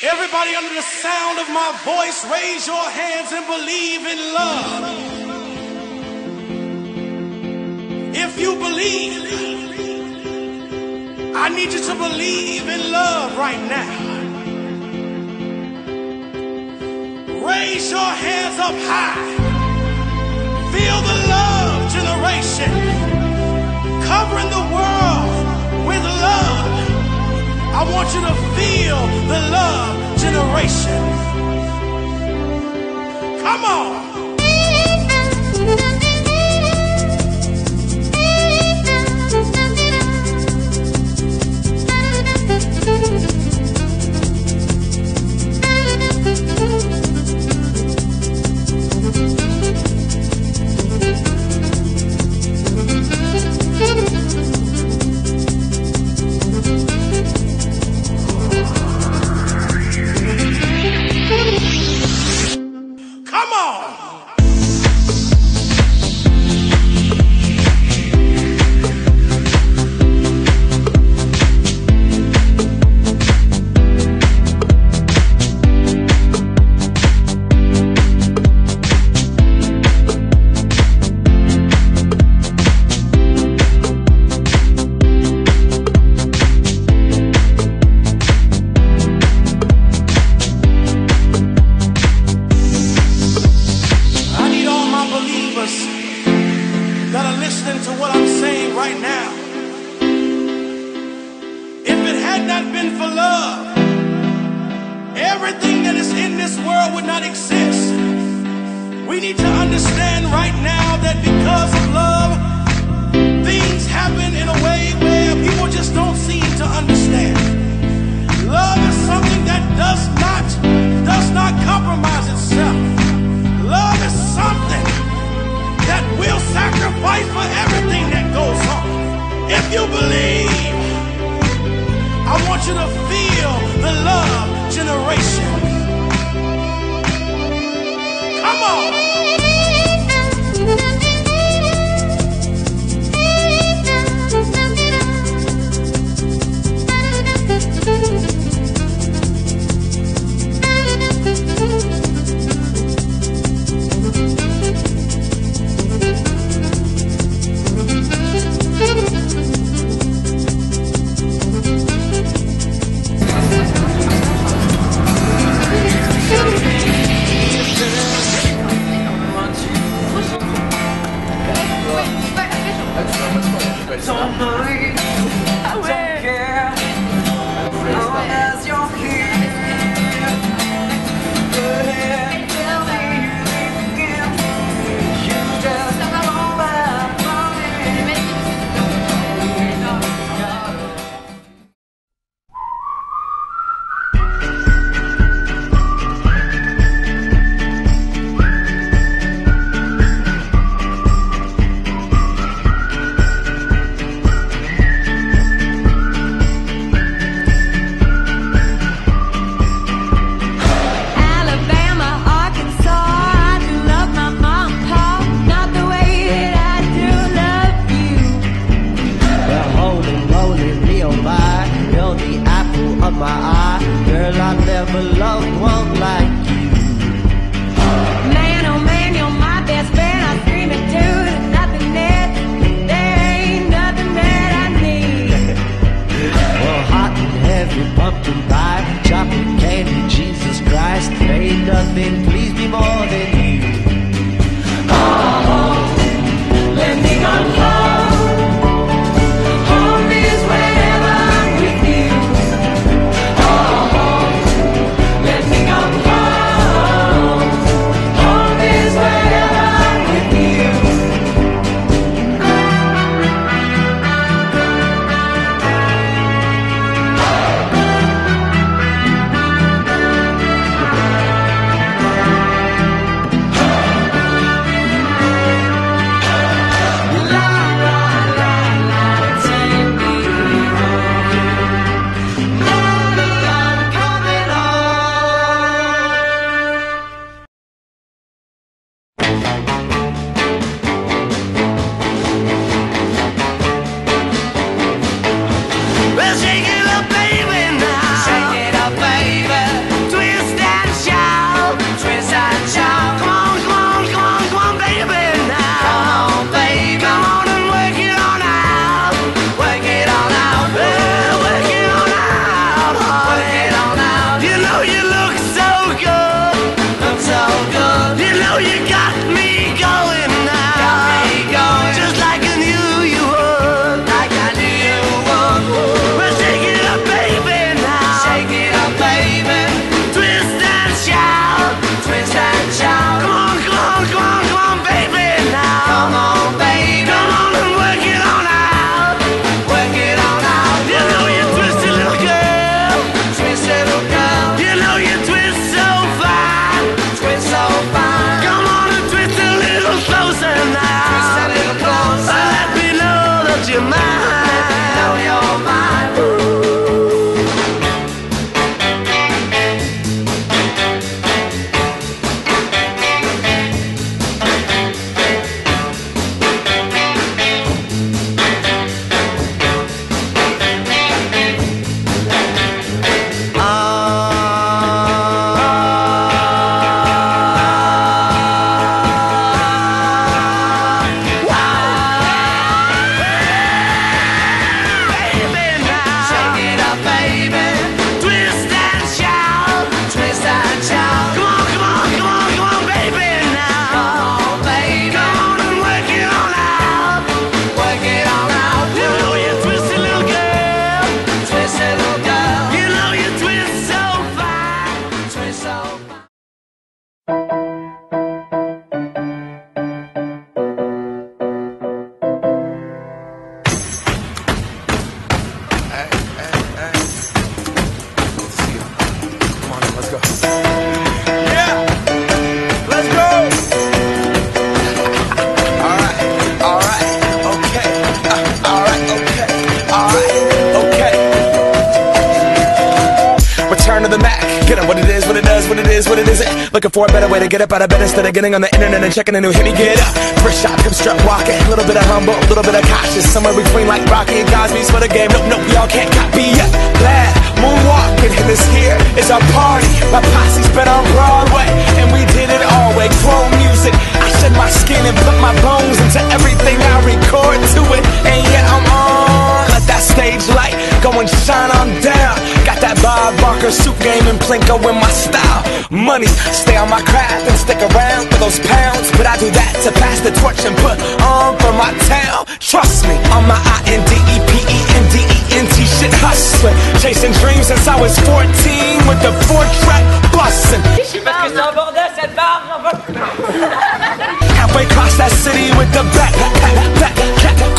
Everybody under the sound of my voice, raise your hands and believe in love. If you believe, I need you to believe in love right now. Raise your hands up high. Feel the love generation covering the world with love. I want you to feel the love generation. Come on. Come on. That are listening to what I'm saying right now. If it had not been for love, everything that is in this world would not exist. We need to understand right now that because of love, things happen in a way where people just don't seem to understand. Love is something that does not compromise itself. Love is something that will sacrifice for everything that goes on. If you believe, I want you to feel the love generation. Come on. Don't believe, I don't care, as long as you're here. Go ahead, tell me again. You just know about my eye, girl, I never loved one like you. Man, oh man, you're my best friend. I scream it too. There's nothing there ain't nothing that I need. Well, hot and heavy pumpkin pie, chocolate candy, Jesus Christ, ain't nothing please me more than you. Oh, let me go home. Well, shake it up, baby, now. Shake it up, baby. is, what it is, what it isn't. Looking for a better way to get up out of bed instead of getting on the internet and checking a new hit. Me get up, first shot, come strut walking. A little bit of humble, a little bit of cautious. Somewhere between like Rocky and Cosby's for the game. Nope, nope, y'all can't copy yet. Glad moonwalking, and this here is our party. My posse's been on Broadway, and we did it all way. Grown music, I shed my skin and put my bones into everything I record to it. And yeah, I'm on. Let that stage light go and shine on down. Got that Bob Barker suit game and Plinko in my style. Money, stay on my craft and stick around for those pounds. But I do that to pass the torch and put on for my town. Trust me, on my INDEPENDENT shit hustling. Chasing dreams since I was 14 with the 4-track bustin'. Parce que c'est un bordel cette barre. Halfway across that city with the back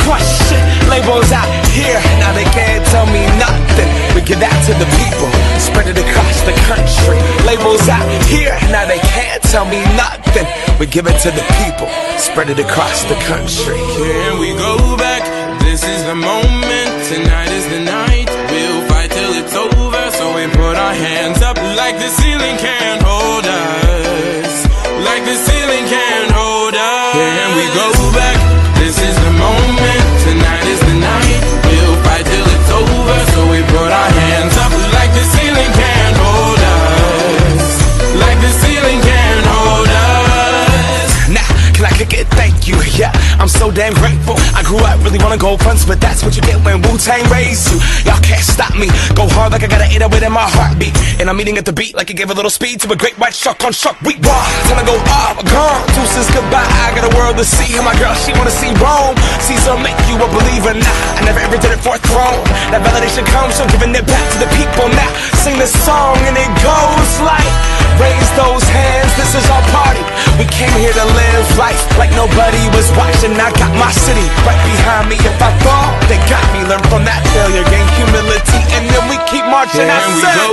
crush shit. Labels out here, now they can't tell me nothing. We give that to the people, spread it across the country. Labels out here, now they can't tell me nothing. We give it to the people, spread it across the country. Here we go back, this is the moment, tonight is the night. We'll fight till it's over, so we put our hands up like the ceiling can't hold us. Like the ceiling can't hold us. Here we go back, this is the moment, tonight is the night. We'll fight till it's over, so we put our hands up like the ceiling can't hold us. Like the ceiling can't hold us. Now, can I kick it? Thank you, yeah, I'm so damn grateful. I grew up really wanna go fronts, but that's what you get when Wu-Tang raised you. Y'all can't stop me, go hard like I got an 808 in my heartbeat. And I'm eating at the beat like it gave a little speed to a great white shark on Shark Week. Raw, time to go off, gone, deuces goodbye. I got a world to see, and my girl, she wanna see Rome. Caesar make you a believer, nah, I never ever did it for a throne. That validation comes from giving it back to the people. Now, sing this song and it goes like, raise those hands, this is our party. We came here to live life like nobody was watching. I got my city right behind me. If I fall, they got me. Learn from that failure, gain humility, and then we keep marching. And we go